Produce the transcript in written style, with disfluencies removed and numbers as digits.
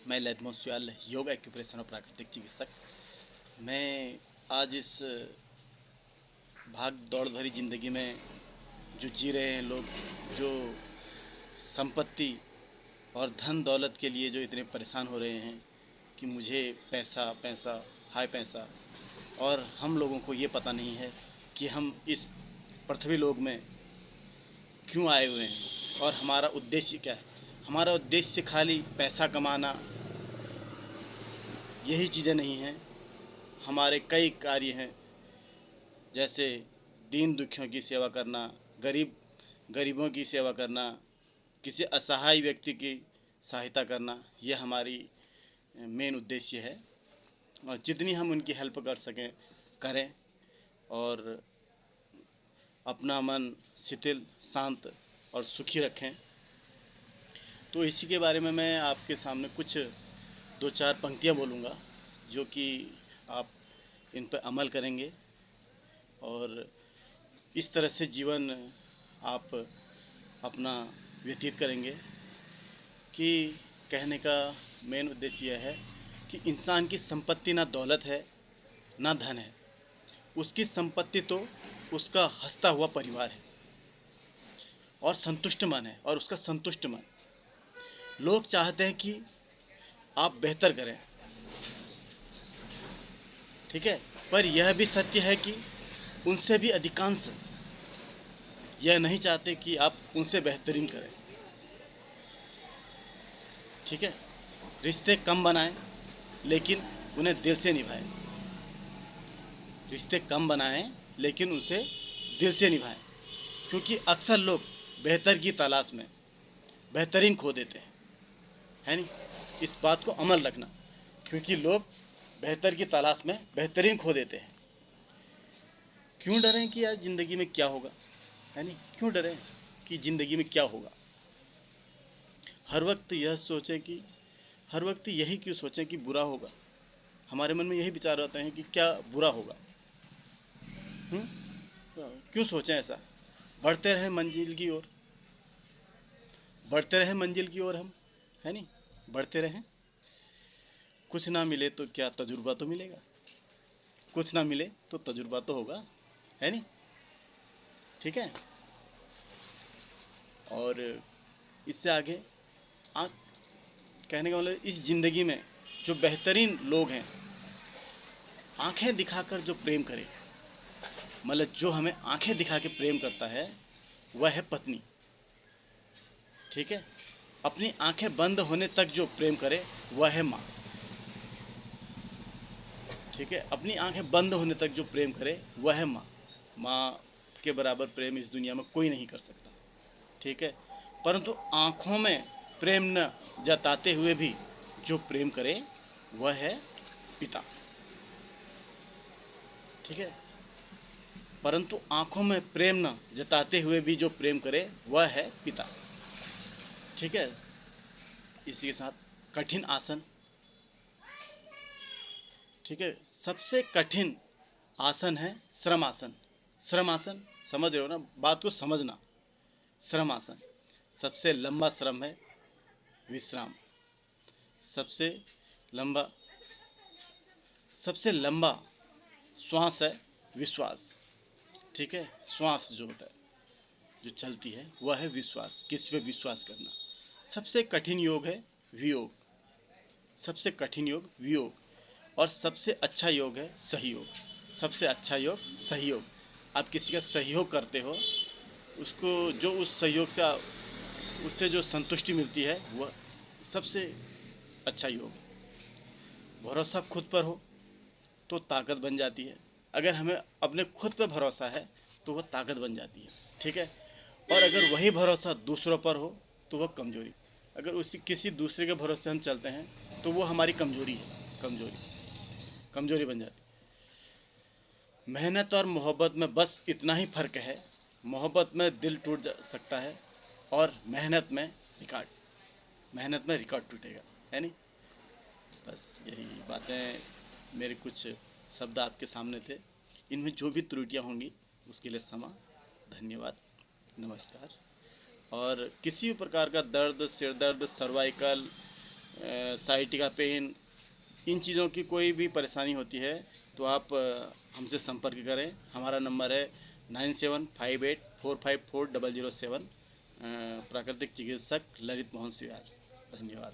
मैं लैदमोस सुयाल योग एक्यूप्रेशर और प्राकृतिक चिकित्सक। मैं आज इस भाग दौड़ भरी ज़िंदगी में जो जी रहे हैं लोग, जो संपत्ति और धन दौलत के लिए जो इतने परेशान हो रहे हैं कि मुझे पैसा पैसा हाय पैसा, और हम लोगों को ये पता नहीं है कि हम इस पृथ्वी लोक में क्यों आए हुए हैं और हमारा उद्देश्य क्या है। हमारा उद्देश्य खाली पैसा कमाना यही चीज़ें नहीं हैं। हमारे कई कार्य हैं, जैसे दीन दुखियों की सेवा करना, गरीबों की सेवा करना, किसी असहाय व्यक्ति की सहायता करना, यह हमारी मेन उद्देश्य है। और जितनी हम उनकी हेल्प कर सकें करें, और अपना मन शिथिल, शांत और सुखी रखें। तो इसी के बारे में मैं आपके सामने कुछ दो चार पंक्तियाँ बोलूँगा, जो कि आप इन पर अमल करेंगे और इस तरह से जीवन आप अपना व्यतीत करेंगे। कि कहने का मेन उद्देश्य यह है कि इंसान की संपत्ति ना दौलत है ना धन है, उसकी संपत्ति तो उसका हंसता हुआ परिवार है और संतुष्ट मन है, और उसका संतुष्ट मन। लोग चाहते हैं कि आप बेहतर करें, ठीक है, पर यह भी सत्य है कि उनसे भी अधिकांश यह नहीं चाहते कि आप उनसे बेहतरीन करें, ठीक है। रिश्ते कम बनाएं लेकिन उन्हें दिल से निभाएं। रिश्ते कम बनाएं लेकिन उसे दिल से निभाएं, क्योंकि अक्सर लोग बेहतर की तलाश में बेहतरीन खो देते हैं, है नहीं। इस बात को अमल रखना, क्योंकि लोग बेहतर की तलाश में बेहतरीन खो देते हैं। क्यों डरें कि यार ज़िंदगी में क्या होगा, है नहीं। क्यों डरें कि ज़िंदगी में क्या होगा। हर वक्त यह सोचें कि हर वक्त यही क्यों सोचें कि बुरा होगा। हमारे मन में यही विचार आते हैं कि क्या बुरा होगा। तो क्यों सोचें ऐसा। बढ़ते रहें मंजिल की ओर, बढ़ते रहें मंजिल की ओर हम, है नहीं, बढ़ते रहें। कुछ ना मिले तो क्या तजुर्बा तो मिलेगा, कुछ ना मिले तो तजुर्बा तो होगा, है नहीं, ठीक है। और इससे आगे आँख कहने का मतलब, इस ज़िंदगी में जो बेहतरीन लोग हैं, आंखें दिखाकर जो प्रेम करे, मतलब जो हमें आंखें दिखा के प्रेम करता है, वह है पत्नी, ठीक है। अपनी आंखें बंद होने तक जो प्रेम करे, वह है माँ, ठीक है। अपनी आंखें बंद होने तक जो प्रेम करे, वह है माँ। माँ के बराबर प्रेम इस दुनिया में कोई नहीं कर सकता, ठीक है। परंतु आँखों में प्रेम न जताते हुए भी जो प्रेम करे, वह है पिता, ठीक है। परंतु आँखों में प्रेम न जताते हुए भी जो प्रेम करे, वह है पिता, ठीक है। इसी के साथ कठिन आसन, ठीक है। सबसे कठिन आसन है श्रम आसन। श्रम आसन समझ रहे हो ना, बात को समझना। श्रम आसन, सबसे लंबा श्रम है विश्राम। सबसे लंबा सबसे लंबा श्वास है विश्वास, ठीक है। श्वास जो होता है, जो चलती है, वह है विश्वास, किसी पे विश्वास करना। सबसे कठिन योग है वियोग। सबसे कठिन योग वियोग, और सबसे अच्छा योग है सहयोग। सबसे अच्छा योग सहयोग। आप किसी का सहयोग करते हो, उसको जो उस सहयोग से उससे जो संतुष्टि मिलती है, वह सबसे अच्छा योग है। भरोसा खुद पर हो तो ताकत बन जाती है। अगर हमें अपने खुद पर भरोसा है तो वह ताकत बन जाती है, ठीक है। और अगर वही भरोसा दूसरों पर हो तो वह कमजोरी। अगर उसी किसी दूसरे के भरोसे हम चलते हैं तो वो हमारी कमजोरी है, कमजोरी बन जाती है। मेहनत और मोहब्बत में बस इतना ही फ़र्क है। मोहब्बत में दिल टूट सकता है, और मेहनत में रिकॉर्ड टूटेगा, है नहीं। बस यही बातें, मेरे कुछ शब्द आपके सामने थे। इनमें जो भी त्रुटियां होंगी उसके लिए क्षमा। धन्यवाद, नमस्कार। और किसी भी प्रकार का दर्द, सिर दर्द, सर्वाइकल, साइटिका पेन, इन चीज़ों की कोई भी परेशानी होती है तो आप हमसे संपर्क करें। हमारा नंबर है 9758454007। प्राकृतिक चिकित्सक ललित मोहन सिवार। धन्यवाद।